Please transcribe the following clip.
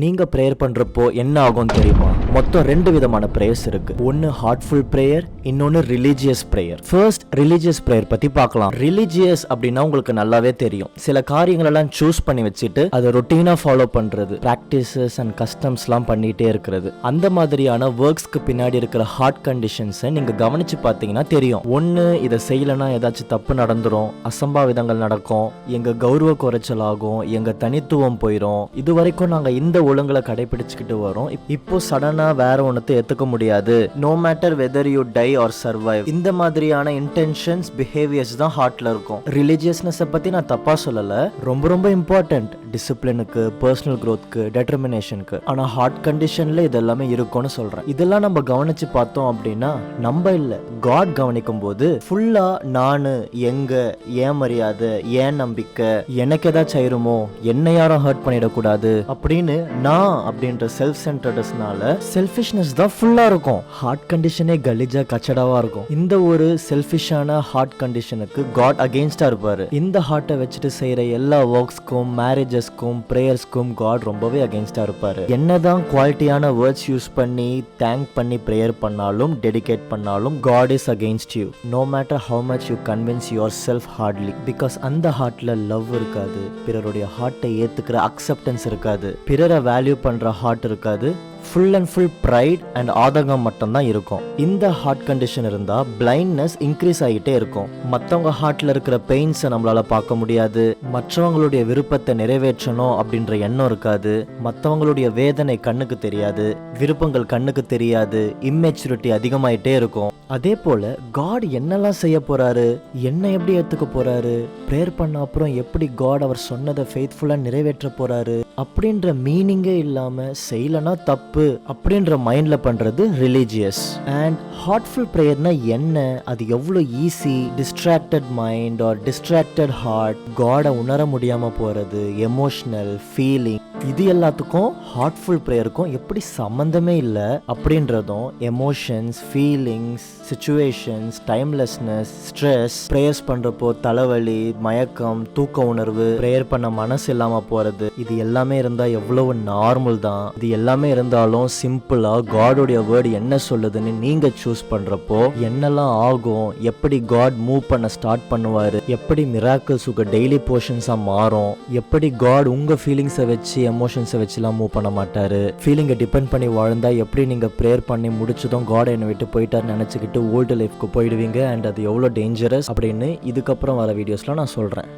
நீங்க ப்ரேயர் பண்றப்போ என்ன ஆகும் தெரியுமா? மொத்தம் 2 விதமான பிரேயர்ஸ் இருக்கு. ஒன்னு ஹார்ட்ஃபுல் பிரேயர், இன்னொன்னு religious prayer. First religious prayer பத்தி பார்க்கலாம். ரிலீஜியஸ் அப்படின்னா உங்களுக்கு நல்லாவே தெரியும். சில காரியங்கள் எல்லாம் சூஸ் பண்ணி வச்சுட்டு அதை ரொட்டீனா ஃபாலோ பண்றது, பிராக்டிசஸ் அண்ட் கஸ்டம்ஸ்லாம் பண்ணிட்டே இருக்கிறது. அந்த மாதிரியான ஒர்க்ஸ்க்கு பின்னாடி இருக்கிற ஹார்ட் கண்டிஷன்ஸை நீங்க கவனிச்சு பார்த்தீங்கன்னா தெரியும். ஒன்னு இதை செய்யலன்னா ஏதாச்சும் தப்பு நடந்துரும், அசம்பாவிதங்கள் நடக்கும், எங்க கௌரவ குறைச்சல் ஆகும், எங்க தனித்துவம் போயிடும். இது வரைக்கும் நாங்க இந்த ஒழுங்குல கடைபிடிச்சுக்கிட்டு வரோம். இப்போ சடனா வேற ஒன்னத்தை ஏத்துக்க முடியாது. No matter whether you die or survive. இந்த மாதிரியான இன்டென்ஷன்ஸ், பிஹேவியர்ஸ் தான் ஹார்ட்ல இருக்கும். ரிலீஜியஸ்னஸ் பத்தி நான் தப்பா சொல்லல, ரொம்ப ரொம்ப இம்பார்ட்டன்ட் டிசிப்ளினுக்கு, பர்சனல் க்ரோத்க்கு, டெட்டர்மினேஷனுக்கு. ஆனா ஹார்ட் கண்டிஷன்ல இதெல்லாமே இருக்கும்னு சொல்றேன். இதெல்லாம் நம்ம கவனிச்சு பார்த்தோம் அப்படின்னா நம்ம இல்ல, காட் கவனிக்கும் போது ஃபுல்லா நானு, எங்க, ஏன் மரியாதை, ஏன் நம்பிக்கை, எனக்கு ஏதாச்சும் ஆயிருமோ, என்னை யாரும் ஹர்ட் பண்ணிடக்கூடாது அப்படின்னு நான் அப்படின்ற செல்ஃப் சென்டர்ட்னஸ்னால செல்ஃபிஷ்னஸ் தான் ஃபுல்லா இருக்கும். ஹார்ட் கண்டிஷனே கலிஜா கச்சடாவா இருக்கும். இந்த ஒரு செல்ஃபிஷான ஹார்ட் கண்டிஷனுக்கு காட் அகெயின்ஸ்டா இருப்பாரு. இந்த ஹார்ட்டை வச்சுட்டு செய்யற எல்லா ஒர்க்ஸ்க்கும், மேரேஜஸ்க்கும், பிரேயர்ஸ்க்கும் காட் ரொம்பவே அகெயின்ஸ்டா இருப்பாரு. என்னதான் குவாலிட்டியான வேர்ட்ஸ் யூஸ் பண்ணி தேங்க் பண்ணி பிரேயர் பண்ணாலும், டெடிகேட் பண்ணாலும், God is against you. No matter how much you convince your self hardly. Because அந்த ஹார்ட்ல லவ் இருக்காது, பிறருடைய ஹார்ட்டை ஏத்துக்கிற அக்செப்டன்ஸ் இருக்காது, பிறரை வேல்யூ பண்ற ஹார்ட் இருக்காது. Full and full pride and ஆதங்கம் மட்டும்தான் இருக்கும். இந்த ஹார்ட் கண்டிஷன் இருந்தா பிளைண்ட்னஸ் இன்க்ரீஸ் ஆகிட்டே இருக்கும். மற்றவங்க ஹார்ட்ல இருக்கிற பெயின்ஸை நம்மளால பார்க்க முடியாது, மற்றவங்களுடைய விருப்பத்தை நிறைவேற்றணும் அப்படின்ற எண்ணம் இருக்காது, மற்றவங்களுடைய வேதனை கண்ணுக்கு தெரியாது, விருப்பங்கள் கண்ணுக்கு தெரியாது, இம்மெச்சூரிட்டி அதிகமாயிட்டே இருக்கும். அதே போல காட் என்னெல்லாம் செய்ய போறாரு, என்ன எப்படி ஏத்துக்க போறாரு, பிரேயர் பண்ண அப்புறம் எப்படி காட் அவர் சொன்னதை ஃபெய்த்ஃபுல்லா நிறைவேற்ற போறாரு அப்படின்ற மீனிங்கே இல்லாம செய்யலனா தப்பு அப்படின்ற மைண்ட்ல பண்றது ரிலீஜியஸ். அண்ட் ஹார்ட்ஃபுல் பிரேயர்னா என்ன, அது எவ்வளவு easy, distracted mind or distracted heart, காடை உணர முடியாம போறது, எமோஷனல் ஃபீலிங், இது எல்லாத்துக்கும் ஹார்ட்ஃபுல் பிரேயருக்கும் எப்படி சம்பந்தமே இல்லை அப்படின்றதும், emotions, feelings, situations, timelessness, stress, prayers பண்றப்போ தலைவலி, மயக்கம், தூக்க உணர்வு, பிரேயர் பண்ண மனசு இல்லாம போறது, இது எல்லாமே இருந்தா எவ்வளவு நார்மல் தான். இது எல்லாமே இருந்தாலும் சிம்பிளா காடோடைய வேர்டு என்ன சொல்லுதுன்னு நீங்க சூஸ் பண்றப்போ என்னெல்லாம் ஆகும், எப்படி காட் மூவ் பண்ண ஸ்டார்ட் பண்ணுவாரு, எப்படி மிராக்கிள்ஸ் உங்க டெய்லி போர்ஷன்ஸா மாறும், எப்படி காட் உங்க ஃபீலிங்ஸை வச்சு, எமோஷன்ஸை வச்சுலாம் மூவ் பண்ண மாட்டாரு. ஃபீலிங்கை டிபெண்ட் பண்ணி வாழ்ந்தா எப்படி நீங்க ப்ரேயர் பண்ணி முடிச்சதும் காட் என்னை விட்டு போயிட்டாருன்னு நினைச்சுக்கிட்டு ஓல்டு லைஃப்க்கு போயிடுவீங்க. அண்ட் அது எவ்வளோ டேஞ்சரஸ் அப்படின்னு இதுக்கப்புறம் வர வீடியோஸ்ல நான் சொல்றேன்.